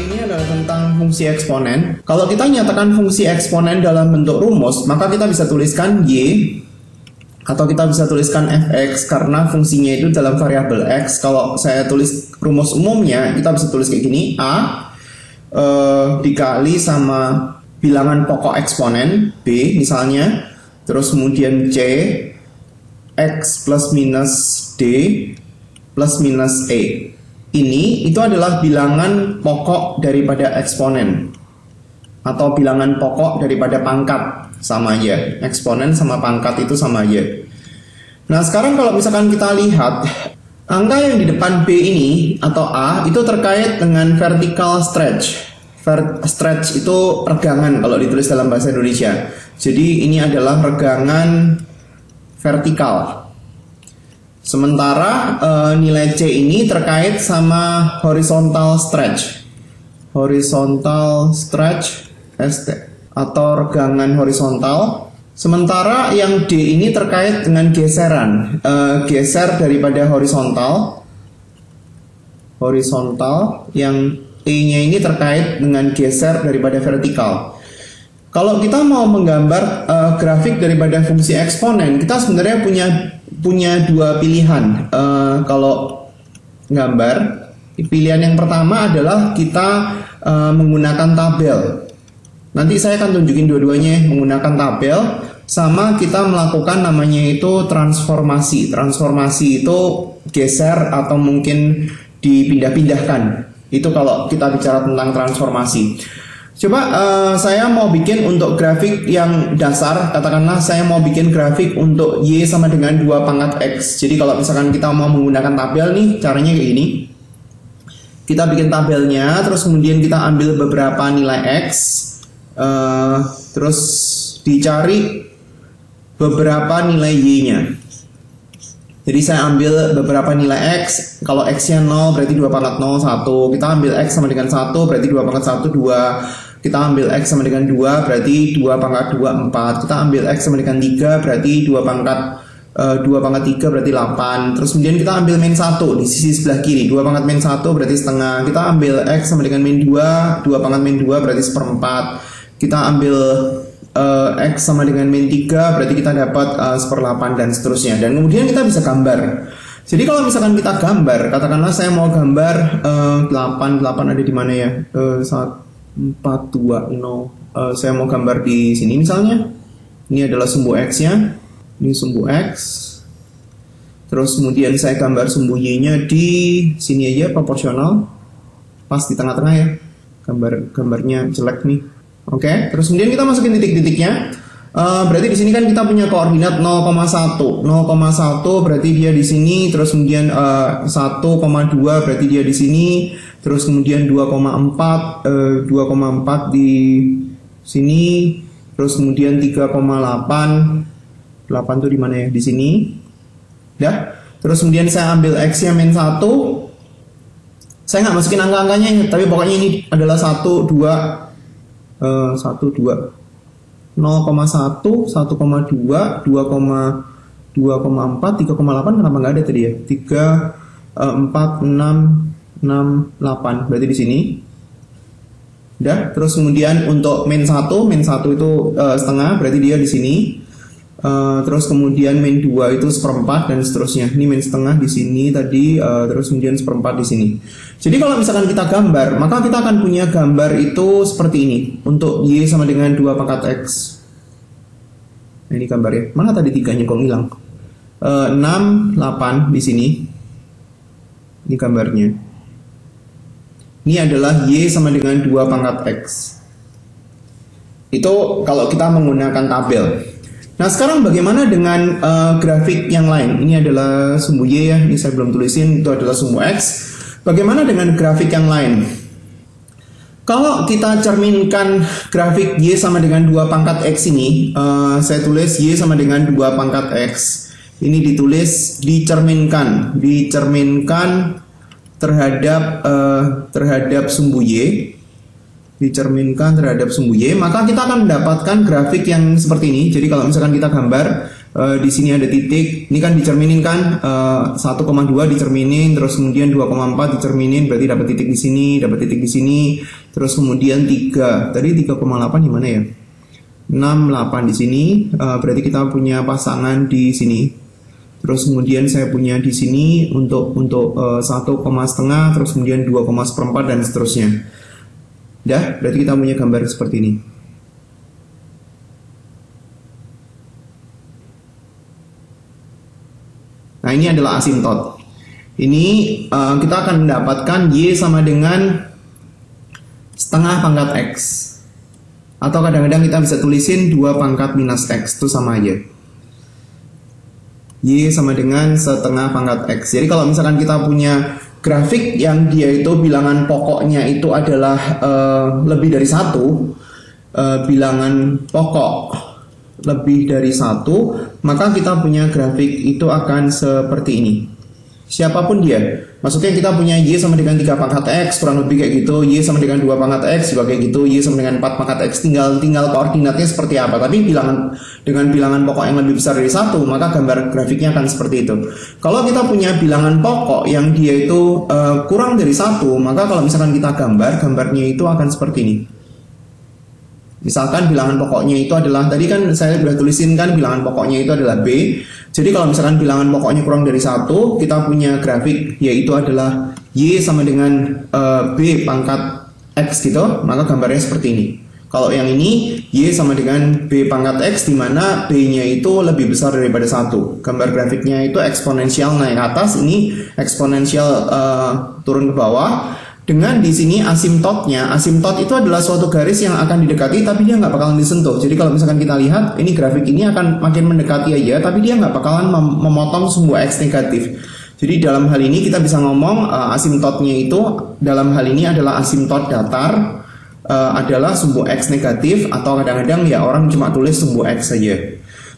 kali ini adalah tentang fungsi eksponen. Kalau kita nyatakan fungsi eksponen dalam bentuk rumus, maka kita bisa tuliskan Y atau kita bisa tuliskan fx karena fungsinya itu dalam variabel x. Kalau saya tulis rumus umumnya, kita bisa tulis kayak gini, A dikali sama bilangan pokok eksponen B misalnya, terus kemudian C x plus minus D plus minus E. Ini itu adalah bilangan pokok daripada eksponen atau bilangan pokok daripada pangkat, sama aja. Eksponen sama pangkat itu sama aja. Nah, sekarang kalau misalkan kita lihat angka yang di depan B ini atau A itu terkait dengan vertical stretch. Stretch itu regangan kalau ditulis dalam bahasa Indonesia. Jadi ini adalah regangan vertikal. Sementara nilai C ini terkait sama horizontal stretch. Horizontal stretch ST atau regangan horizontal. Sementara yang D ini terkait dengan geseran, geser daripada horizontal. Horizontal, yang E-nya ini terkait dengan geser daripada vertikal. Kalau kita mau menggambar grafik daripada fungsi eksponen, kita sebenarnya punya dua pilihan. Kalau gambar, pilihan yang pertama adalah kita menggunakan tabel. Nanti saya akan tunjukin dua-duanya menggunakan tabel, sama kita melakukan namanya itu transformasi. Transformasi itu geser atau mungkin dipindah-pindahkan. Itu kalau kita bicara tentang transformasi. Coba saya mau bikin untuk grafik yang dasar, katakanlah saya mau bikin grafik untuk Y sama dengan 2 pangkat X. Jadi kalau misalkan kita mau menggunakan tabel nih, caranya kayak gini. Kita bikin tabelnya, terus kemudian kita ambil beberapa nilai X, terus dicari beberapa nilai Y-nya. Jadi saya ambil beberapa nilai X. Kalau X-nya 0 berarti 2 pangkat 0, 1. Kita ambil X sama dengan 1 berarti 2 pangkat 1, 2. Kita ambil X sama dengan 2 berarti 2 pangkat 2, 4. Kita ambil X sama dengan 3 berarti 2 pangkat 3 berarti 8. Terus kemudian kita ambil min 1 di sisi sebelah kiri. 2 pangkat min 1 berarti setengah. Kita ambil X sama dengan min 2. 2 pangkat min 2 berarti seperempat. Kita ambil X sama dengan min 3 berarti kita dapat seperlapan dan seterusnya. Dan kemudian kita bisa gambar. Jadi kalau misalkan kita gambar, katakanlah saya mau gambar 8 ada di mana ya? 4, 2, 0. Saya mau gambar di sini misalnya. Ini adalah sumbu X-nya. Ini sumbu X. Terus kemudian saya gambar sumbu Y-nya di sini aja, proporsional. Pas di tengah-tengah ya. Gambarnya jelek nih. Oke, terus kemudian kita masukin titik-titiknya. Berarti di sini kan kita punya koordinat 0,1. 0,1 berarti dia di sini, terus kemudian 1,2 berarti dia di sini, terus kemudian 2,4 di sini, terus kemudian 3,8. 8 tuh di mana ya? Di sini. Dah. Terus kemudian saya ambil X-nya min 1. Saya nggak masukin angka-angkanya, tapi pokoknya ini adalah 1, 2, 1, 2, 0,1, 1,2, 2,4, 3,8. Kenapa nggak ada tadi ya? 3, 4, 6, 8 berarti di sini. Udah. Terus kemudian untuk min 1 itu setengah berarti dia di sini. Terus kemudian min 2 itu seperempat dan seterusnya. Ini min setengah di sini tadi, terus kemudian seperempat di sini. Jadi kalau misalkan kita gambar, maka kita akan punya gambar itu seperti ini untuk Y sama dengan 2 pangkat X. Nah, ini gambarnya. Mana tadi 3-nya kok hilang? 6, 8 di sini. Ini gambarnya. Ini adalah Y sama dengan 2 pangkat X. Itu kalau kita menggunakan tabel. Nah, sekarang bagaimana dengan grafik yang lain? Ini adalah sumbu Y ya, ini saya belum tulisin, itu adalah sumbu X. Bagaimana dengan grafik yang lain? Kalau kita cerminkan grafik Y sama dengan 2 pangkat X ini, saya tulis Y sama dengan 2 pangkat X. Ini ditulis dicerminkan terhadap sumbu Y. Dicerminkan terhadap sumbu Y, maka kita akan mendapatkan grafik yang seperti ini. Jadi kalau misalkan kita gambar, Di sini ada titik, ini kan dicerminin kan, 1,2 dicerminin, terus kemudian 2,4 dicerminin, berarti dapat titik di sini, dapat titik di sini, terus kemudian 3, tadi 3,8 di mana ya? 6,8 di sini, berarti kita punya pasangan di sini. Terus kemudian saya punya di sini untuk 1,5, terus kemudian 2,4 dan seterusnya. Dah, berarti kita punya gambar seperti ini. Nah, ini adalah asimtot. Ini kita akan mendapatkan Y sama dengan setengah pangkat X. Atau kadang-kadang kita bisa tulisin 2 pangkat minus X, itu sama aja. Y sama dengan setengah pangkat X. Jadi kalau misalkan kita punya grafik yang dia itu bilangan pokoknya itu adalah lebih dari 1, bilangan pokok lebih dari 1, maka kita punya grafik itu akan seperti ini. Siapapun dia, maksudnya kita punya Y sama dengan 3 pangkat X, kurang lebih kayak gitu, Y sama dengan 2 pangkat X juga kayak gitu, Y sama dengan 4 pangkat X, tinggal koordinatnya seperti apa. Tapi dengan bilangan pokok yang lebih besar dari 1, maka gambar grafiknya akan seperti itu. Kalau kita punya bilangan pokok yang dia itu kurang dari 1, maka kalau misalkan kita gambarnya itu akan seperti ini. Misalkan bilangan pokoknya itu adalah, tadi kan saya sudah tulisin kan bilangan pokoknya itu adalah B. Jadi kalau misalkan bilangan pokoknya kurang dari 1, kita punya grafik yaitu adalah Y sama dengan B pangkat X gitu, maka gambarnya seperti ini. Kalau yang ini Y sama dengan B pangkat X, di mana B-nya itu lebih besar daripada 1. Gambar grafiknya itu eksponensial naik ke atas, ini eksponensial turun ke bawah. Dengan di sini asimtotnya, asimtot itu adalah suatu garis yang akan didekati tapi dia nggak bakalan disentuh. Jadi kalau misalkan kita lihat, ini grafik ini akan makin mendekati aja, tapi dia nggak bakalan memotong sumbu X negatif. Jadi dalam hal ini kita bisa ngomong asimtotnya itu dalam hal ini adalah asimtot datar, adalah sumbu X negatif, atau kadang-kadang ya orang cuma tulis sumbu X saja.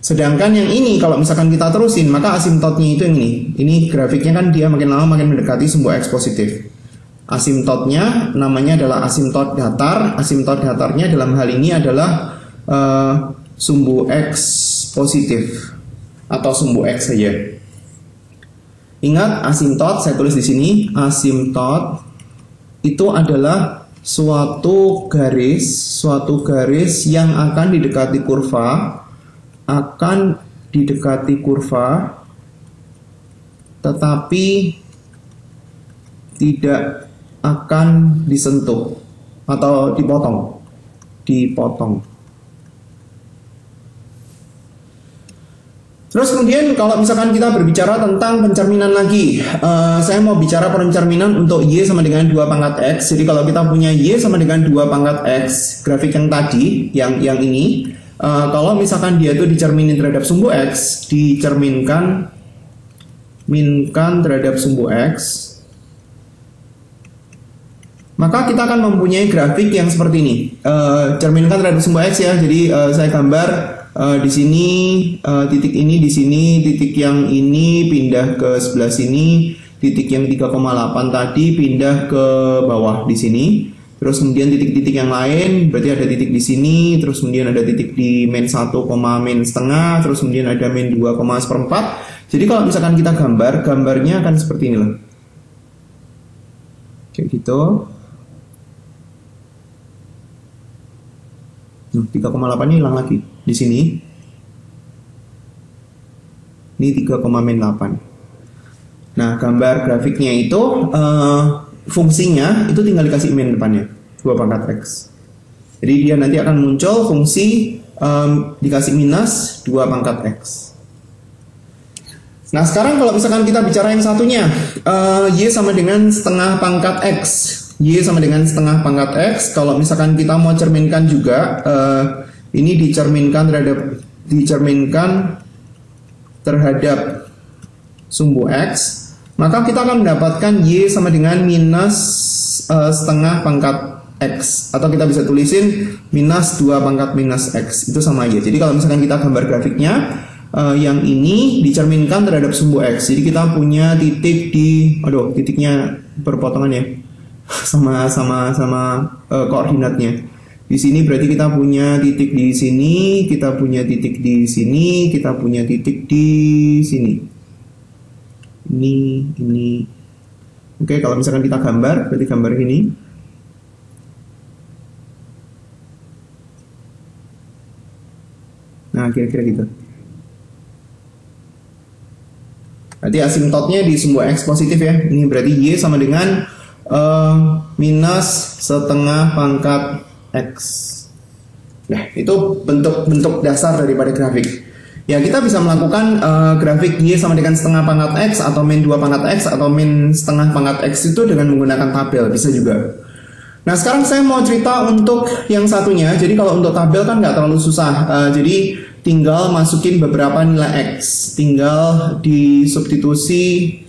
Sedangkan yang ini kalau misalkan kita terusin, maka asimtotnya itu yang ini. Ini grafiknya kan dia makin lama makin mendekati sumbu X positif. Asimtotnya namanya adalah asimtot datar. Asimtot datarnya dalam hal ini adalah sumbu X positif atau sumbu X saja. Ingat, asimtot saya tulis di sini. Asimtot itu adalah suatu garis yang akan didekati kurva, tetapi tidak akan disentuh atau dipotong. Terus kemudian kalau misalkan kita berbicara tentang pencerminan lagi, saya mau bicara pencerminan untuk Y sama dengan 2 pangkat X. Jadi kalau kita punya Y sama dengan 2 pangkat X, grafik yang tadi, yang ini, kalau misalkan dia itu dicerminin terhadap sumbu X, dicerminkan terhadap sumbu X, maka kita akan mempunyai grafik yang seperti ini. Cerminkan terhadap sumbu X ya. Jadi saya gambar di sini titik ini di sini, titik yang ini pindah ke sebelah sini, titik yang 3,8 tadi pindah ke bawah di sini. Terus kemudian titik-titik yang lain, berarti ada titik di sini, terus kemudian ada titik di min 1, min setengah, terus kemudian ada min 2, seperempat. Jadi kalau misalkan kita gambarnya akan seperti ini loh. Kayak gitu. 3,8 ini hilang lagi di sini. Ini 3,8. Nah, gambar grafiknya itu fungsinya itu tinggal dikasih min depannya 2 pangkat X. Jadi dia nanti akan muncul fungsi dikasih minus 2 pangkat X. Nah, sekarang kalau misalkan kita bicara yang satunya, Y sama dengan setengah pangkat X. Y sama dengan setengah pangkat X. Kalau misalkan kita mau cerminkan juga, ini dicerminkan terhadap sumbu X, maka kita akan mendapatkan Y sama dengan minus setengah pangkat X, atau kita bisa tulisin minus 2 pangkat minus X, itu sama aja. Jadi kalau misalkan kita gambar grafiknya, yang ini dicerminkan terhadap sumbu X. Jadi kita punya titik di, titiknya berpotongan ya, sama koordinatnya. Di Di sini berarti kita punya titik di sini, kita punya titik di sini, kita punya titik di sini. Ini. Oke, kalau misalkan kita gambar, berarti gambar ini. Nah, kira-kira gitu. Berarti asimptotnya di sebuah X positif ya. Ini berarti Y sama dengan minus setengah pangkat X. Nah, itu bentuk-bentuk dasar daripada grafik. Ya, kita bisa melakukan grafik Y sama dengan setengah pangkat X atau min 2 pangkat X atau min setengah pangkat X itu dengan menggunakan tabel, bisa juga. Nah, sekarang saya mau cerita untuk yang satunya. Jadi kalau untuk tabel kan nggak terlalu susah. Jadi tinggal masukin beberapa nilai X. Tinggal disubstitusi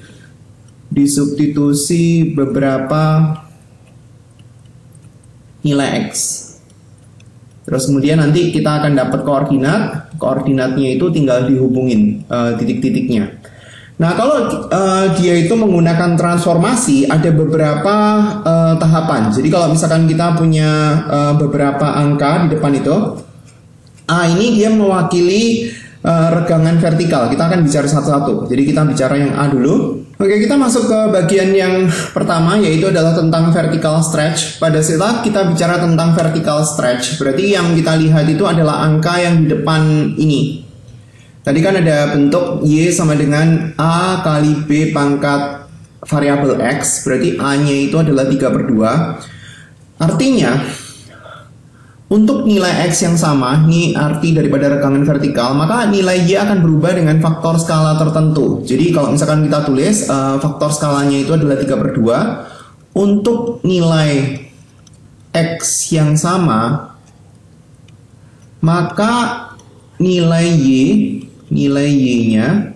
beberapa nilai X. Terus kemudian nanti kita akan dapat koordinat. Koordinatnya itu tinggal dihubungin titik-titiknya. Nah, kalau dia itu menggunakan transformasi, ada beberapa tahapan. Jadi kalau misalkan kita punya beberapa angka di depan itu, A ini dia mewakili regangan vertikal. Kita akan bicara satu-satu. Jadi kita bicara yang A dulu. Oke, kita masuk ke bagian yang pertama, yaitu adalah tentang vertical stretch. Pada saat kita bicara tentang vertical stretch, berarti yang kita lihat itu adalah angka yang di depan ini. Tadi kan ada bentuk Y sama dengan A kali B pangkat variabel X, berarti A-nya itu adalah 3/2. Artinya, untuk nilai X yang sama, ini arti daripada regangan vertikal, maka nilai Y akan berubah dengan faktor skala tertentu. Jadi kalau misalkan kita tulis, faktor skalanya itu adalah 3/2. Untuk nilai X yang sama, maka nilai Y-nya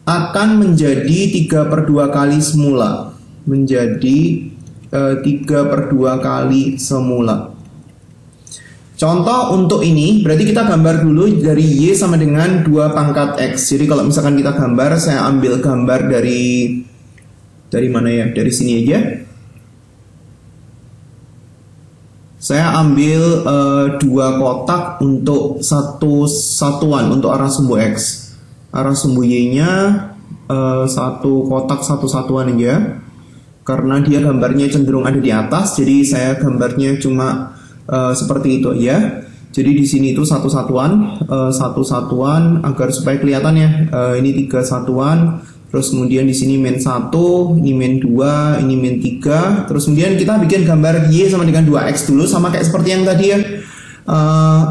akan menjadi 3/2 kali semula. Menjadi 3/2 kali semula. Contoh untuk ini, berarti kita gambar dulu dari Y sama dengan 2 pangkat X. Jadi kalau misalkan kita gambar, saya ambil gambar dari mana ya? Dari sini aja. Saya ambil 2 kotak untuk satu satuan untuk arah sumbu X. Arah sumbu Y-nya 1 kotak 1 satuan aja. Karena dia gambarnya cenderung ada di atas, jadi saya gambarnya cuma seperti itu ya. Jadi di sini itu satu satuan agar supaya kelihatan ya. Ini 3 satuan. Terus kemudian di sini min 1, ini min 2, ini min 3. Terus kemudian kita bikin gambar Y sama dengan 2X dulu, sama kayak seperti yang tadi ya.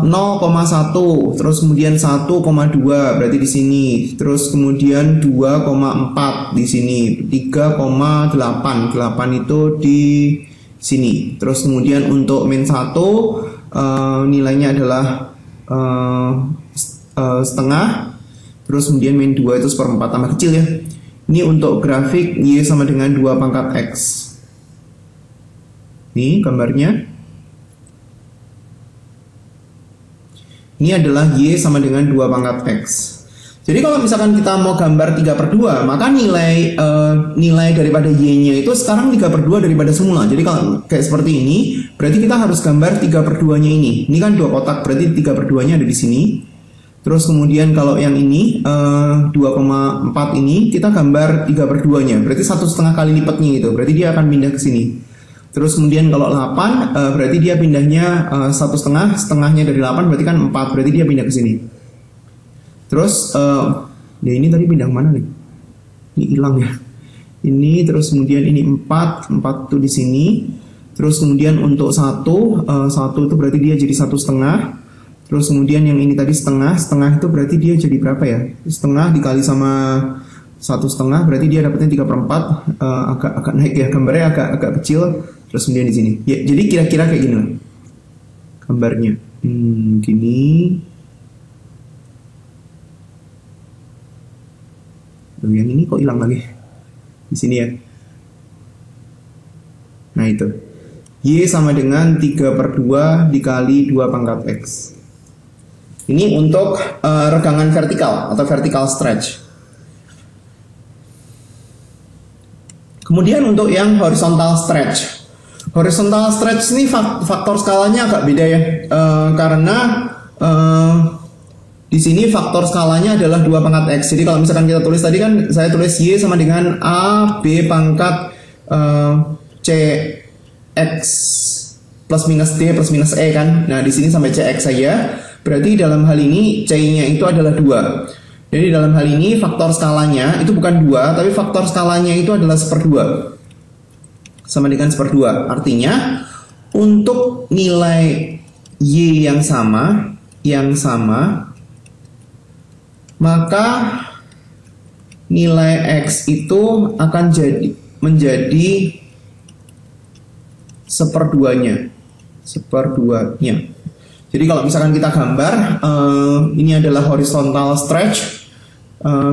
0,1, terus kemudian 1,2 berarti di sini. Terus kemudian 2,4 di sini. 3,8. 8 itu di sini. Terus kemudian untuk min 1 nilainya adalah setengah. Terus kemudian min 2 itu 1/4, tambah kecil ya. Ini untuk grafik Y sama dengan 2 pangkat X. Ini gambarnya. Ini adalah Y sama dengan 2 pangkat X. Jadi kalau misalkan kita mau gambar 3/2, maka nilai daripada Y-nya itu sekarang 3/2 daripada semula. Jadi kalau kayak seperti ini, berarti kita harus gambar 3/2-nya ini. Ini kan 2 kotak, berarti 3/2-nya ada di sini. Terus kemudian kalau yang ini 2,4 ini kita gambar 3/2-nya. Berarti 1,5 kali lipatnya gitu. Berarti dia akan pindah ke sini. Terus kemudian kalau 8 berarti dia pindahnya 1,5, setengahnya dari 8 berarti kan 4, berarti dia pindah ke sini. Terus ya ini tadi pindah mana nih? Ini hilang ya. Ini terus kemudian ini 4 itu di sini. Terus kemudian untuk 1 itu berarti dia jadi 1,5. Terus kemudian yang ini tadi setengah itu berarti dia jadi berapa ya? Setengah dikali sama 1,5 berarti dia dapatnya 3/4. Agak naik ya, gambarnya agak kecil. Terus kemudian di sini. Ya, jadi kira-kira kayak gini lah gambarnya. Gini. Yang ini kok hilang lagi? Di sini ya. Nah itu. Y sama dengan 3/2 dikali 2 pangkat X. Ini untuk regangan vertikal atau vertical stretch. Kemudian untuk yang horizontal stretch. Horizontal stretch ini faktor skalanya agak beda ya, karena di sini faktor skalanya adalah 2 pangkat X. Jadi kalau misalkan kita tulis tadi kan saya tulis Y sama dengan A B pangkat C X plus minus D plus minus E kan. Nah di sini sampai CX saja. Berarti dalam hal ini C-nya itu adalah 2. Jadi dalam hal ini faktor skalanya itu bukan 2, tapi faktor skalanya itu adalah 1/2. Sama dengan 1/2. Artinya untuk nilai Y yang sama, maka nilai X itu akan menjadi 1/2-nya. Jadi kalau misalkan kita gambar, ini adalah horizontal stretch,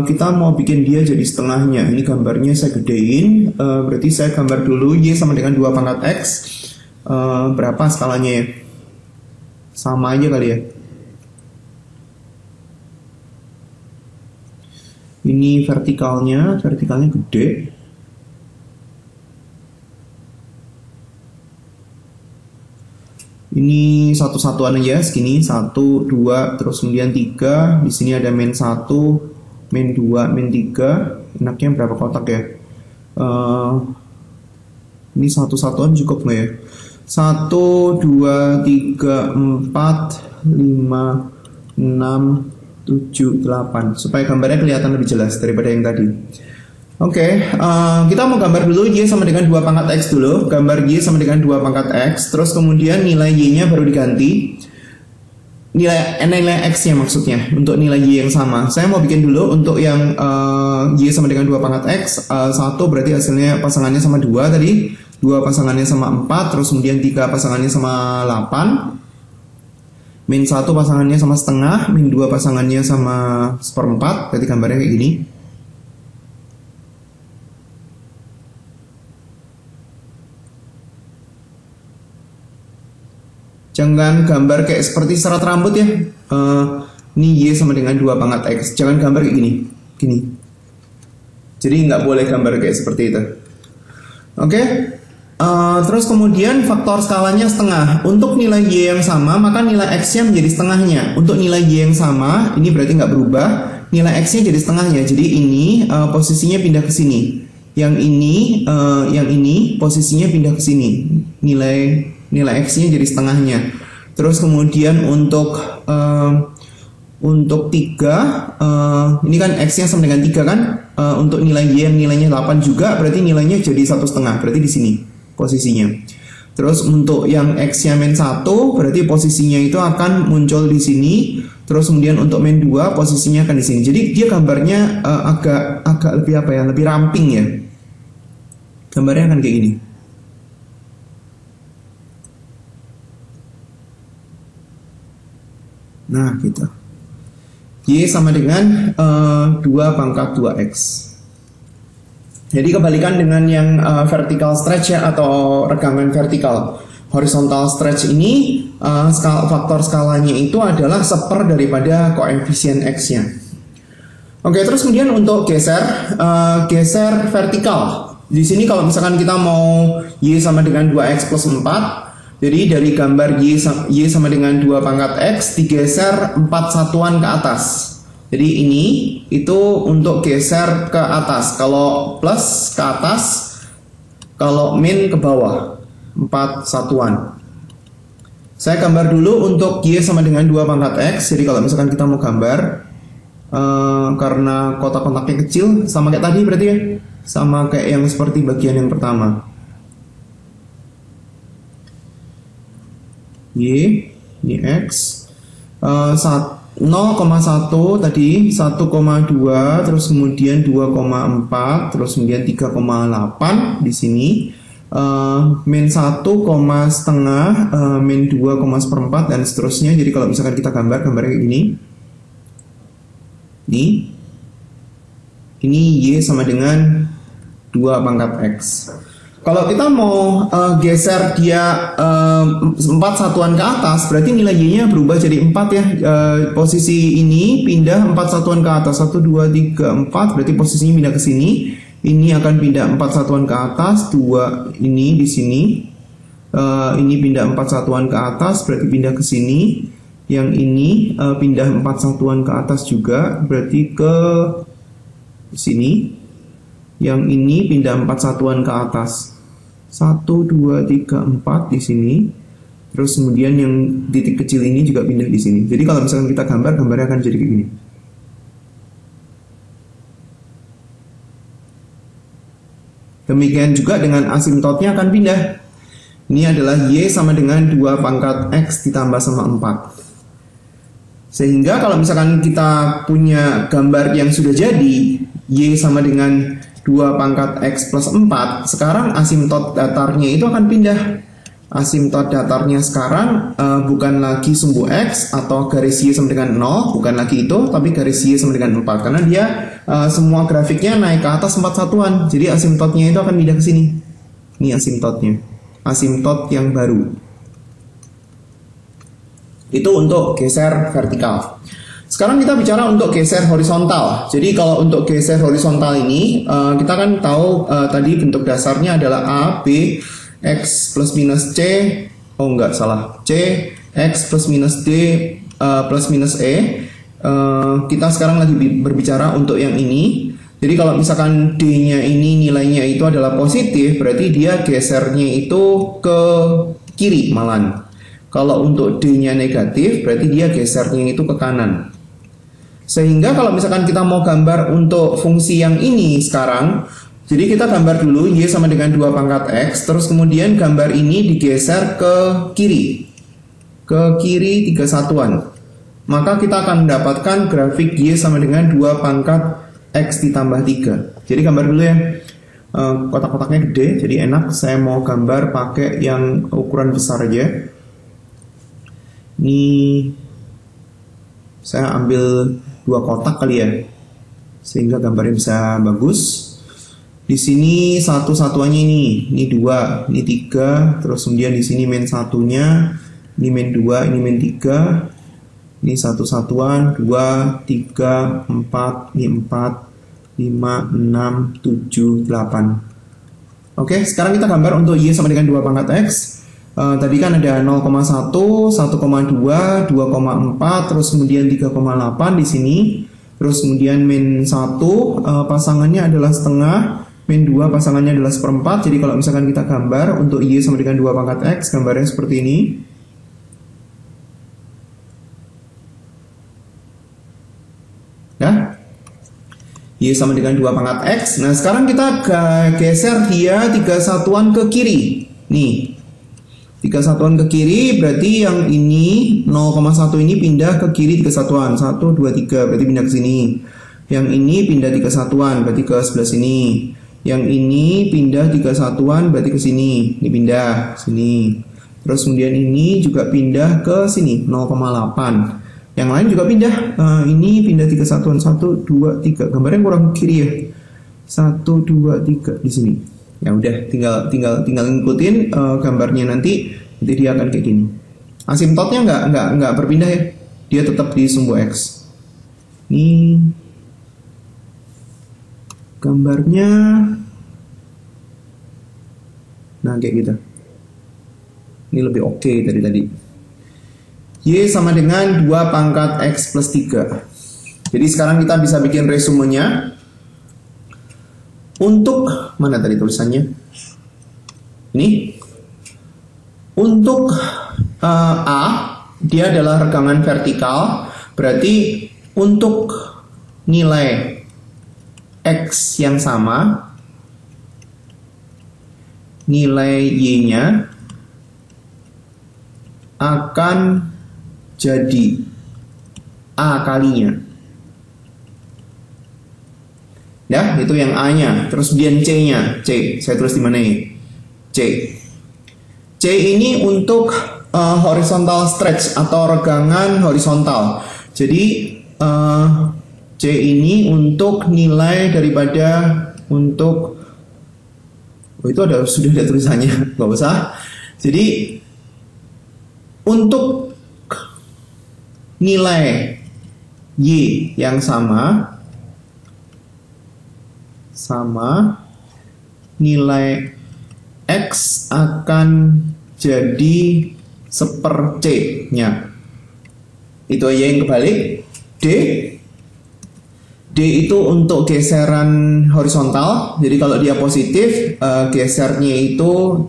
kita mau bikin dia jadi setengahnya. Ini gambarnya saya gedein, berarti saya gambar dulu Y sama dengan 2 pangkat X. Berapa skalanya ya? Sama aja kali ya. Ini vertikalnya gede. Ini satu-satuan aja segini, 1, 2, terus kemudian 3. Di sini ada min 1, min 2, min 3. Enaknya berapa kotak ya? Ini satu-satuan cukup nggak ya? 1, 2, 3, 4, 5, 6, 7, 8. Supaya gambarnya kelihatan lebih jelas daripada yang tadi. Oke, kita mau gambar dulu Y sama dengan 2 pangkat X dulu. Gambar Y sama dengan 2 pangkat X. Terus kemudian nilai Y-nya baru diganti. Nilai X-nya maksudnya. Untuk nilai Y yang sama. Saya mau bikin dulu untuk yang Y sama dengan 2 pangkat X. 1 berarti hasilnya pasangannya sama 2 tadi. 2 pasangannya sama 4. Terus kemudian 3 pasangannya sama 8. Min 1 pasangannya sama setengah. Min 2 pasangannya sama 1/4. Berarti gambarnya kayak gini. Jangan gambar kayak seperti serat rambut ya. Ini Y sama dengan 2 pangkat X. Jangan gambar kayak gini. Jadi nggak boleh gambar kayak seperti itu. Oke. Terus kemudian faktor skalanya setengah. Untuk nilai Y yang sama, maka nilai X-nya menjadi setengahnya. Untuk nilai Y yang sama, ini berarti nggak berubah. Nilai X-nya jadi setengahnya. Jadi ini posisinya pindah ke sini. Yang ini posisinya pindah ke sini. Nilai X-nya jadi setengahnya. Terus kemudian untuk 3, ini kan X-nya sama dengan 3 kan. Untuk nilai Y yang nilainya 8 juga, berarti nilainya jadi 1/2. Berarti di sini posisinya. Terus untuk yang X-nya min 1, berarti posisinya itu akan muncul di sini. Terus kemudian untuk min 2, posisinya akan di sini. Jadi dia gambarnya agak lebih apa ya? Lebih ramping ya. Gambarnya akan kayak gini. Nah, gitu. Y sama dengan 2 pangkat 2X. Jadi kebalikan dengan yang vertical stretch ya, atau regangan vertikal. Horizontal stretch ini faktor skalanya itu adalah 1/4 daripada koefisien X-nya. Oke, terus kemudian untuk geser vertikal. Di sini kalau misalkan kita mau Y sama dengan 2X plus 4, jadi dari gambar Y sama dengan 2 pangkat X digeser 4 satuan ke atas. Jadi ini itu untuk geser ke atas. Kalau plus ke atas, kalau min ke bawah. 4 satuan. Saya gambar dulu untuk Y sama dengan 2 pangkat X. Jadi kalau misalkan kita mau gambar, karena kotak-kotaknya kecil, sama kayak tadi berarti ya. Sama kayak yang seperti bagian yang pertama. Y, ini X, 0,1 tadi, 1,2, terus kemudian 2,4, terus kemudian 3,8 di sini, min 1,5, min 2,4 dan seterusnya. Jadi kalau misalkan kita gambarnya kayak gini, ini Y sama dengan 2 pangkat X. Kalau kita mau geser dia 4 satuan ke atas, berarti nilai Y-nya berubah jadi 4 ya. Posisi ini pindah 4 satuan ke atas, 1, 2, 3, 4, berarti posisinya pindah ke sini. Ini akan pindah 4 satuan ke atas, 2 ini di sini. Ini pindah 4 satuan ke atas, berarti pindah ke sini. Yang ini pindah 4 satuan ke atas juga, berarti ke sini. Yang ini pindah 4 satuan ke atas. 1, 2, 3, 4 di sini. Terus kemudian yang titik kecil ini juga pindah di sini. Jadi kalau misalkan kita gambar, gambarnya akan jadi kayak gini. Demikian juga dengan asimptotnya akan pindah. Ini adalah Y sama dengan 2 pangkat X ditambah sama 4. Sehingga kalau misalkan kita punya gambar yang sudah jadi, Y sama dengan 2 pangkat X plus 4, sekarang asimptot datarnya itu akan pindah. Asimptot datarnya sekarang bukan lagi sumbu X atau garis Y sama dengan 0, bukan lagi itu, tapi garis Y sama dengan 4. Karena dia semua grafiknya naik ke atas 4 satuan, jadi asimptotnya itu akan pindah ke sini. Ini asimptotnya. Asimptot yang baru. Itu untuk geser vertikal. Sekarang kita bicara untuk geser horizontal. Jadi kalau untuk geser horizontal ini kita kan tahu tadi bentuk dasarnya adalah A, B, X plus minus C. Oh enggak, salah. C, X plus minus D plus minus E. Kita sekarang lagi berbicara untuk yang ini. Jadi kalau misalkan D-nya ini nilainya itu adalah positif, berarti dia gesernya itu ke kiri malahan. Kalau untuk D-nya negatif, berarti dia gesernya itu ke kanan. Sehingga kalau misalkan kita mau gambar untuk fungsi yang ini sekarang, jadi kita gambar dulu Y sama dengan 2 pangkat X, terus kemudian gambar ini digeser ke kiri. Ke kiri 3 satuan. Maka kita akan mendapatkan grafik Y sama dengan 2 pangkat X ditambah 3. Jadi gambar dulu ya. Kotak-kotaknya gede, jadi enak. Saya mau gambar pakai yang ukuran besar aja. Ini saya ambil 2 kotak kali ya, sehingga gambarnya bisa bagus. Di sini satu satuannya ini 2, ini 3. Terus kemudian di sini main satunya, ini main 2, ini main 3. Ini satu satuan, 2, 3, 4, ini 4, 5, 6, 7, 8. Oke, sekarang kita gambar untuk Y sama dengan 2 pangkat X. Tadi kan ada 0,1, 1,2, 2,4, terus kemudian 3,8 di sini. Terus kemudian min 1 pasangannya adalah setengah, min 2 pasangannya adalah seperempat. Jadi kalau misalkan kita gambar untuk Y sama dengan 2 pangkat X, gambarnya seperti ini. Ya, Y sama dengan 2 pangkat X. Nah sekarang kita geser dia 3 satuan ke kiri. Nih 3 satuan ke kiri, berarti yang ini 0,1 ini pindah ke kiri 3 satuan. 1, 2, 3, berarti pindah ke sini. Yang ini pindah 3 satuan, berarti ke sebelah sini. Yang ini pindah 3 satuan, berarti ke sini. Ini pindah sini. Terus kemudian ini juga pindah ke sini 0,8. Yang lain juga pindah. Ini pindah 3 satuan, 1, 2, 3. Gambarnya kurang kiri ya. 1, 2, 3 di sini. Ya udah, tinggal ngikutin gambarnya nanti dia akan kayak gini. Asimptotnya nggak berpindah ya. Dia tetap di sumbu X. Ini gambarnya. Nah kayak gitu. Ini lebih oke dari tadi. Y sama dengan 2 pangkat X plus 3. Jadi sekarang kita bisa bikin resumenya. Untuk, mana tadi tulisannya? Ini. Untuk A, dia adalah regangan vertikal. Berarti untuk nilai X yang sama, nilai Y-nya akan jadi A kalinya. Ya, itu yang A-nya. Terus kemudian C-nya. C, saya tulis di mana ini? C. C ini untuk horizontal stretch atau regangan horizontal. Jadi C ini untuk nilai daripada untuk itu sudah ada tulisannya, nggak usah. Jadi untuk nilai Y yang sama nilai X akan jadi 1/C nya. Itu aja yang kebalik. D itu untuk geseran horizontal. Jadi kalau dia positif, gesernya itu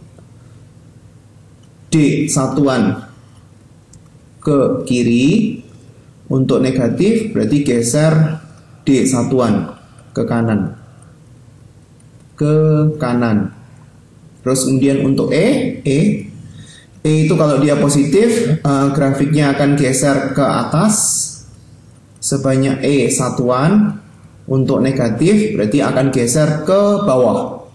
D satuan ke kiri. Untuk negatif berarti geser D satuan ke kanan. Terus kemudian untuk E itu kalau dia positif, grafiknya akan geser ke atas sebanyak E satuan. Untuk negatif berarti akan geser ke bawah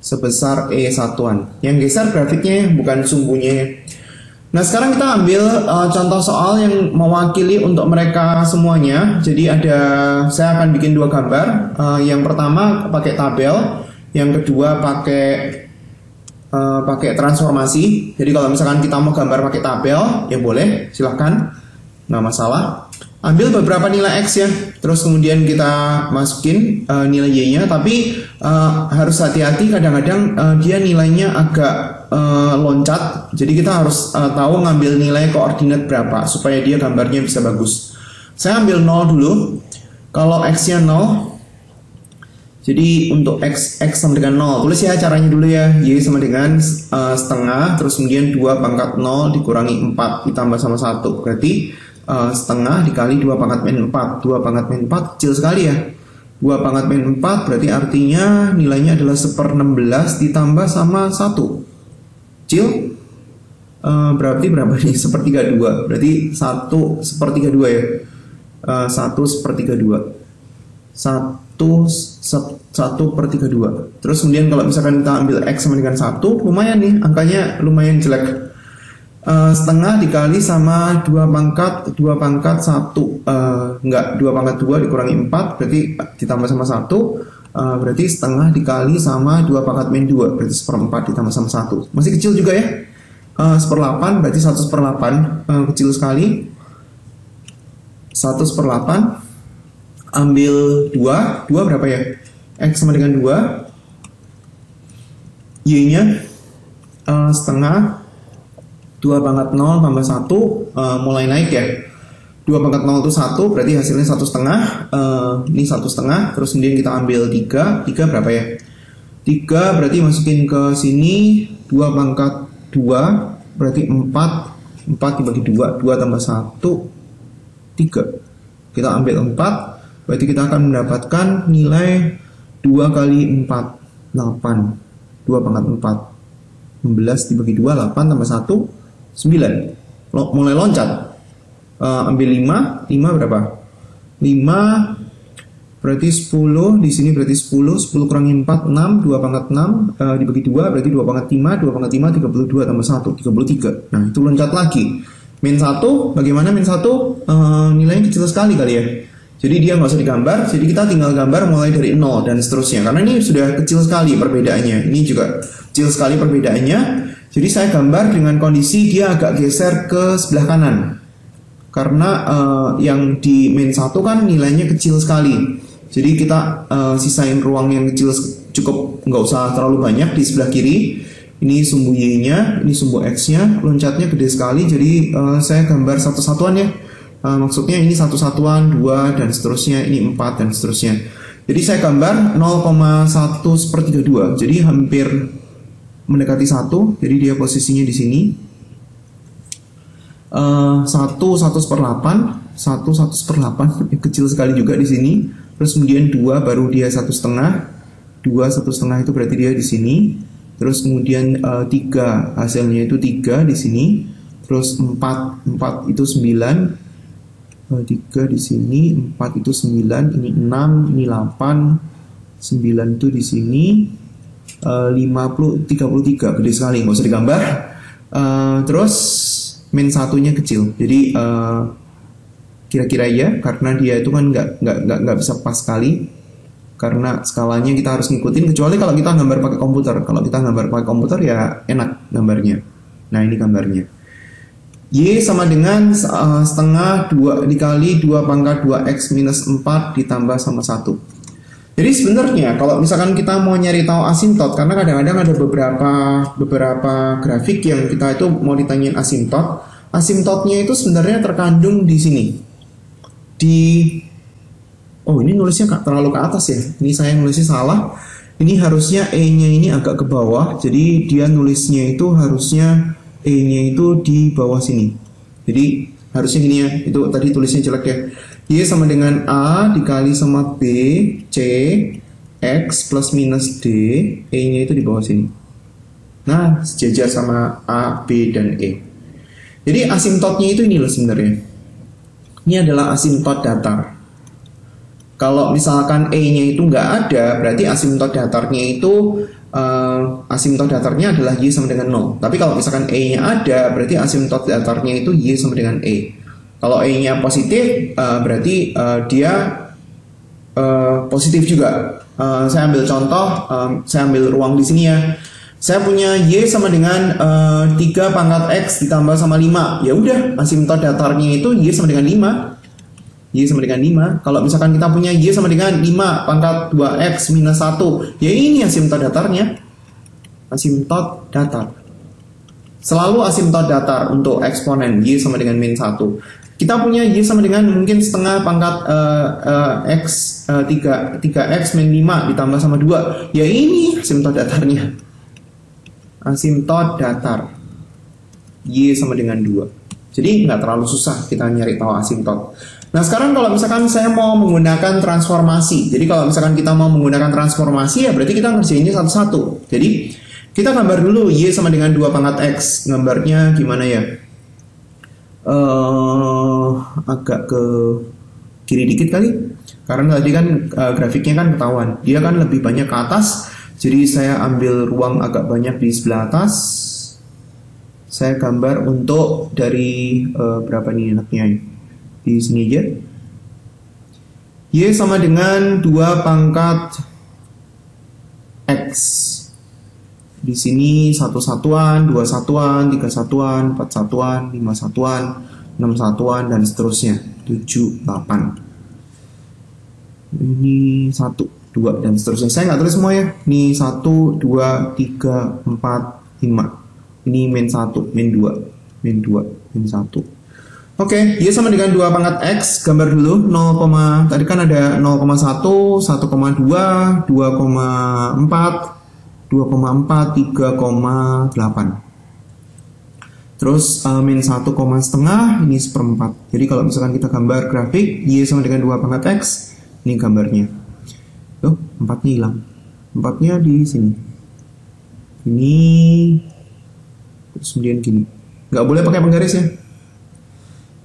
sebesar E satuan. Yang geser grafiknya bukan sumbunya. Nah, sekarang kita ambil contoh soal yang mewakili untuk mereka semuanya. Jadi saya akan bikin dua gambar. Yang pertama pakai tabel, yang kedua pakai transformasi. Jadi kalau misalkan kita mau gambar pakai tabel, ya boleh, silahkan, nggak masalah. Ambil beberapa nilai X ya, terus kemudian kita masukin nilai Y-nya. Tapi harus hati-hati, kadang-kadang dia nilainya agak loncat. Jadi kita harus tahu ngambil nilai koordinat berapa supaya dia gambarnya bisa bagus. Saya ambil 0 dulu. Kalau X-nya 0, jadi untuk X sama dengan 0, tulis ya caranya dulu ya. Y sama dengan setengah, terus kemudian 2 pangkat 0 dikurangi 4 ditambah sama 1. Berarti setengah dikali 2 pangkat min 4. 2 pangkat min 4 kecil sekali ya. 2 pangkat min 4 berarti artinya nilainya adalah 1/16 ditambah sama 1. Kecil. Berarti berapa nih? 1/32. Berarti 1/32 ya. 1/32. 1/32. Terus kemudian kalau misalkan kita ambil X sama dengan 1, lumayan nih, angkanya lumayan jelek. Setengah dikali sama 2 pangkat 1, enggak, 2 pangkat 2 dikurangi 4 berarti ditambah sama 1, berarti setengah dikali sama 2 pangkat min 2 berarti 1/4 ditambah sama 1. Masih kecil juga ya. 1/8 berarti 1/8, kecil sekali. 1/8. Ambil 2 berapa ya? X sama dengan 2. Y-nya setengah 2 pangkat 0 tambah 1, mulai naik ya. 2 pangkat 0 itu 1, berarti hasilnya 1,5. Ini 1,5, terus kemudian kita ambil 3 berapa ya? 3 berarti masukin ke sini, 2 pangkat 2, berarti 4 dibagi 2 tambah 1, 3. Kita ambil 4, berarti kita akan mendapatkan nilai 2 kali 4, 8. 2 pangkat 4, 16 dibagi 2, 8 tambah 1, 9. Mulai loncat. Ambil 5 berapa? 5 berarti 10, di sini berarti 10 kurangi 4, 6, 2 pangkat 6 dibagi 2 berarti 2 pangkat 5, 2 pangkat 5 32 tambah 1, 33. Nah, itu loncat lagi. Min 1, bagaimana min 1? Nilainya kecil sekali kali ya. Jadi dia nggak usah digambar, jadi kita tinggal gambar mulai dari 0 dan seterusnya. Karena ini sudah kecil sekali perbedaannya. Ini juga kecil sekali perbedaannya. Jadi saya gambar dengan kondisi dia agak geser ke sebelah kanan. Karena yang di min 1 kan nilainya kecil sekali. Jadi kita sisain ruang yang kecil, cukup, nggak usah terlalu banyak di sebelah kiri. Ini sumbu Y-nya, ini sumbu X-nya, loncatnya gede sekali. Jadi saya gambar satu satuan ya. Maksudnya ini 1 satuan, 2 dan seterusnya, ini 4 dan seterusnya. Jadi saya gambar 0,1/32. Jadi hampir mendekati 1, jadi dia posisinya di sini. 1/8, kecil sekali juga di sini. Terus kemudian 2 baru dia 1,5. 2 1,5 itu berarti dia di sini. Terus kemudian 3 hasilnya itu 3 di sini. Terus 4 itu 9. 3 di sini, 4 itu 9, ini 6, ini 8, 9 itu di sini. 33, gede sekali, nggak usah digambar. Terus min 1-nya kecil, jadi kira-kira ya, karena dia itu kan nggak bisa pas sekali, karena skalanya kita harus ngikutin, kecuali kalau kita gambar pakai komputer. Kalau kita gambar pakai komputer ya enak gambarnya. Nah, ini gambarnya. Y sama dengan setengah 2 dikali 2 pangkat 2X minus 4 ditambah sama 1. Jadi sebenarnya kalau misalkan kita mau nyari tahu asimtot, karena kadang-kadang ada beberapa grafik yang kita itu mau ditanyain asimtot. Asimtotnya itu sebenarnya terkandung di sini. Oh ini nulisnya terlalu ke atas ya. Ini saya nulisnya salah. Ini harusnya E-nya ini agak ke bawah. Jadi dia nulisnya itu harusnya E-nya itu di bawah sini. Jadi harusnya gini ya. Itu tadi tulisnya jelek ya. Y sama dengan A dikali sama B, C, X plus minus D, E-nya itu di bawah sini. Nah, sejajar sama A, B, dan E. Jadi asimtotnya itu ini loh sebenarnya. Ini adalah asimtot datar. Kalau misalkan E-nya itu nggak ada, berarti asimtot datarnya itu asimtot datarnya adalah Y sama dengan 0. Tapi kalau misalkan E-nya ada, berarti asimtot datarnya itu Y sama dengan E. Kalau E-nya positif, berarti dia positif juga. Saya ambil contoh, saya ambil ruang di sini ya. Saya punya Y sama dengan 3 pangkat X ditambah sama 5. Ya udah, asimtot datarnya itu Y sama dengan 5. Y sama dengan 5. Kalau misalkan kita punya Y sama dengan 5 pangkat 2X minus 1, ya ini asimtot datarnya. Asimtot datar. Selalu asimtot datar untuk eksponen Y sama dengan min 1. Kita punya Y sama dengan mungkin setengah pangkat X 3X min 5 ditambah sama 2. Ya ini asimtot datarnya. Asimtot datar Y sama dengan 2. Jadi nggak terlalu susah kita nyari tahu asimtot. Nah sekarang kalau misalkan saya mau menggunakan transformasi. Jadi kalau misalkan kita mau menggunakan transformasi, ya berarti kita ngerjainnya satu-satu. Jadi kita gambar dulu Y sama dengan 2 pangkat X. Gambarnya gimana ya? Agak ke kiri dikit kali. Karena tadi kan grafiknya kan ketahuan. Dia kan lebih banyak ke atas. Jadi saya ambil ruang agak banyak di sebelah atas. Saya gambar untuk dari berapa nih enaknya? Di sini aja. Y sama dengan 2 pangkat X. Di sini 1 satuan, 2 satuan, 3 satuan, 4 satuan, 5 satuan, 6 satuan, dan seterusnya. 7, 8. Ini 1, 2, dan seterusnya. Saya nggak tulis semua ya. Ini 1, 2, 3, 4, 5. Ini min 1, min 2, min 2, min 1. Oke, Y sama dengan 2 pangkat X. Gambar dulu 0, tadi kan ada 0,1, 1,2, 2,4, 2,4, 3,8. Terus min 1, setengah, ini 1/4. Jadi kalau misalkan kita gambar grafik Y sama dengan 2 pangkat X, ini gambarnya. Tuh, 4-nya hilang. 4-nya di sini. Ini, terus kemudian gini. Nggak boleh pakai penggaris ya.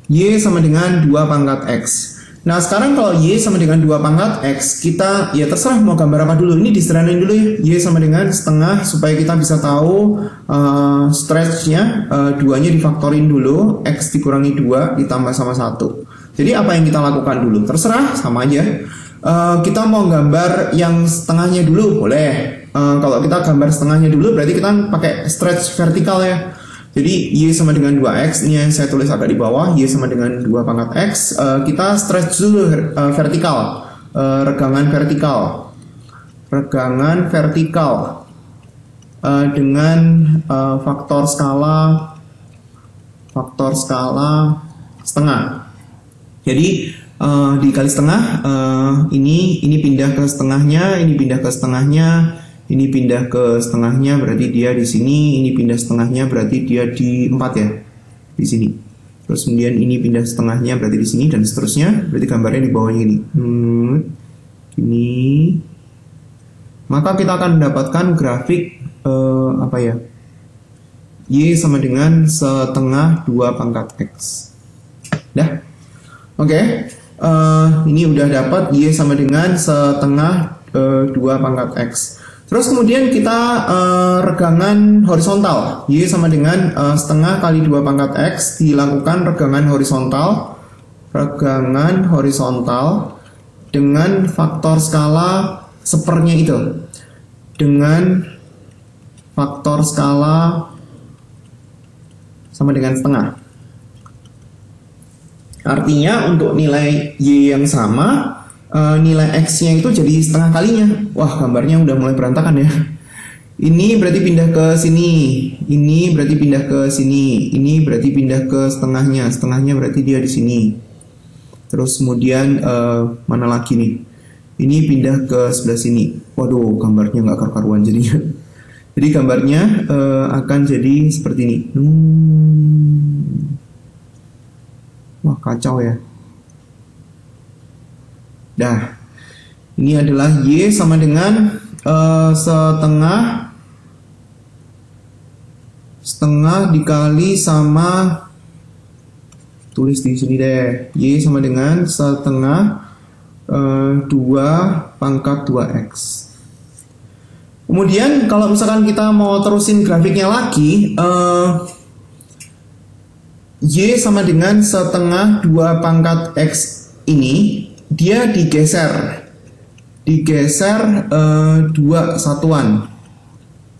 Y sama dengan 2 pangkat X. Nah sekarang kalau Y sama dengan 2 pangkat X, kita ya terserah mau gambar apa dulu. Ini disederhanain dulu ya. Y sama dengan setengah supaya kita bisa tahu stretchnya. 2-nya difaktorin dulu. X dikurangi 2 ditambah sama 1. Jadi apa yang kita lakukan dulu? Terserah, sama aja. Kita mau gambar yang setengahnya dulu, boleh. Kalau kita gambar setengahnya dulu berarti kita pakai stretch vertikal ya. Jadi Y sama dengan 2X, ini yang saya tulis agak di bawah. Y sama dengan 2 pangkat X. Kita stretch dulu vertikal, regangan vertikal. Regangan vertikal dengan faktor skala setengah. Jadi dikali setengah, ini pindah ke setengahnya, ini pindah ke setengahnya, ini pindah ke setengahnya, berarti dia di sini. Ini pindah setengahnya, berarti dia di 4 ya, di sini. Terus kemudian ini pindah setengahnya, berarti di sini, dan seterusnya. Berarti gambarnya di bawahnya ini. Gini. Maka kita akan mendapatkan grafik apa ya? Y sama dengan setengah 2 pangkat X. Dah. Oke. Ini udah dapat Y sama dengan setengah 2 pangkat X. Terus kemudian kita regangan horizontal. Y sama dengan setengah kali 2 pangkat X dilakukan regangan horizontal. Regangan horizontal dengan faktor skala sepernya itu. Dengan faktor skala sama dengan setengah. Artinya untuk nilai Y yang sama, nilai X-nya itu jadi setengah kalinya. Wah, gambarnya udah mulai berantakan ya. Ini berarti pindah ke sini, ini berarti pindah ke sini, ini berarti pindah ke setengahnya, setengahnya berarti dia di sini. Terus kemudian mana lagi nih? Ini pindah ke sebelah sini. Waduh, gambarnya nggak karu-karuan jadinya. Jadi gambarnya akan jadi seperti ini. Wah, kacau ya. Dah, ini adalah Y sama dengan setengah dikali sama, tulis di sini deh, Y sama dengan setengah 2 pangkat 2X. Kemudian kalau misalkan kita mau terusin grafiknya lagi, Y sama dengan setengah 2 pangkat X ini, dia digeser 2 satuan.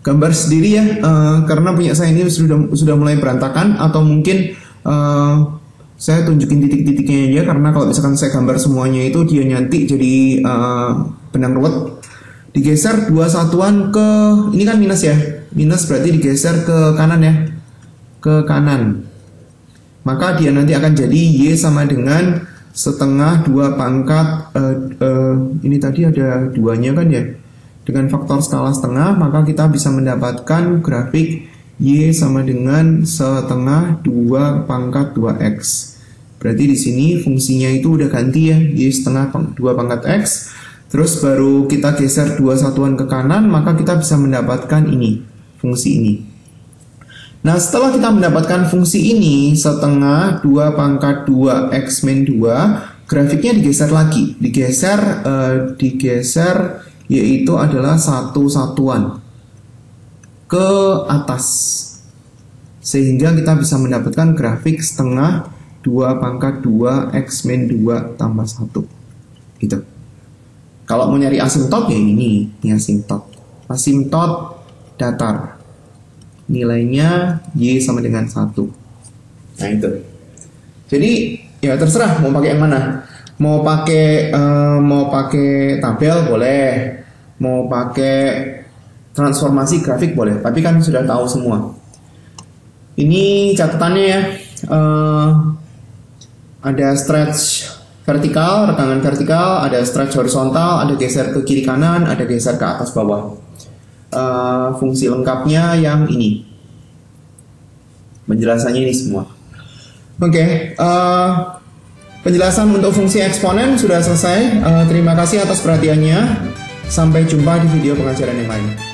Gambar sendiri ya, karena punya saya ini sudah mulai berantakan, atau mungkin saya tunjukin titik-titiknya aja, karena kalau misalkan saya gambar semuanya itu dia nanti jadi benang ruwet. Digeser 2 satuan ke, ini kan minus ya, minus berarti digeser ke kanan ya, ke kanan. Maka dia nanti akan jadi Y sama dengan setengah 2 pangkat ini tadi ada 2-nya kan ya. Dengan faktor skala setengah, maka kita bisa mendapatkan grafik Y sama dengan setengah 2 pangkat 2X. Berarti di sini fungsinya itu udah ganti ya, Y setengah 2 pangkat X. Terus baru kita geser 2 satuan ke kanan, maka kita bisa mendapatkan ini, fungsi ini. Nah, setelah kita mendapatkan fungsi ini, setengah 2 pangkat 2X min 2, grafiknya digeser lagi. Digeser yaitu adalah 1 satuan ke atas, sehingga kita bisa mendapatkan grafik setengah 2 pangkat 2X min 2 tambah 1 gitu. Kalau mau nyari asimtot ya ini asimtot. Asimtot datar, nilainya Y sama dengan 1. Nah itu. Jadi ya terserah mau pakai yang mana. Mau pakai tabel boleh, mau pakai transformasi grafik boleh, tapi kan sudah tahu semua. Ini catatannya ya, ada stretch vertikal, rekangan vertikal, ada stretch horizontal, ada geser ke kiri kanan, ada geser ke atas bawah. Fungsi lengkapnya yang ini, penjelasannya ini semua. Oke. Penjelasan untuk fungsi eksponen sudah selesai. Terima kasih atas perhatiannya. Sampai jumpa di video pengajaran yang lain.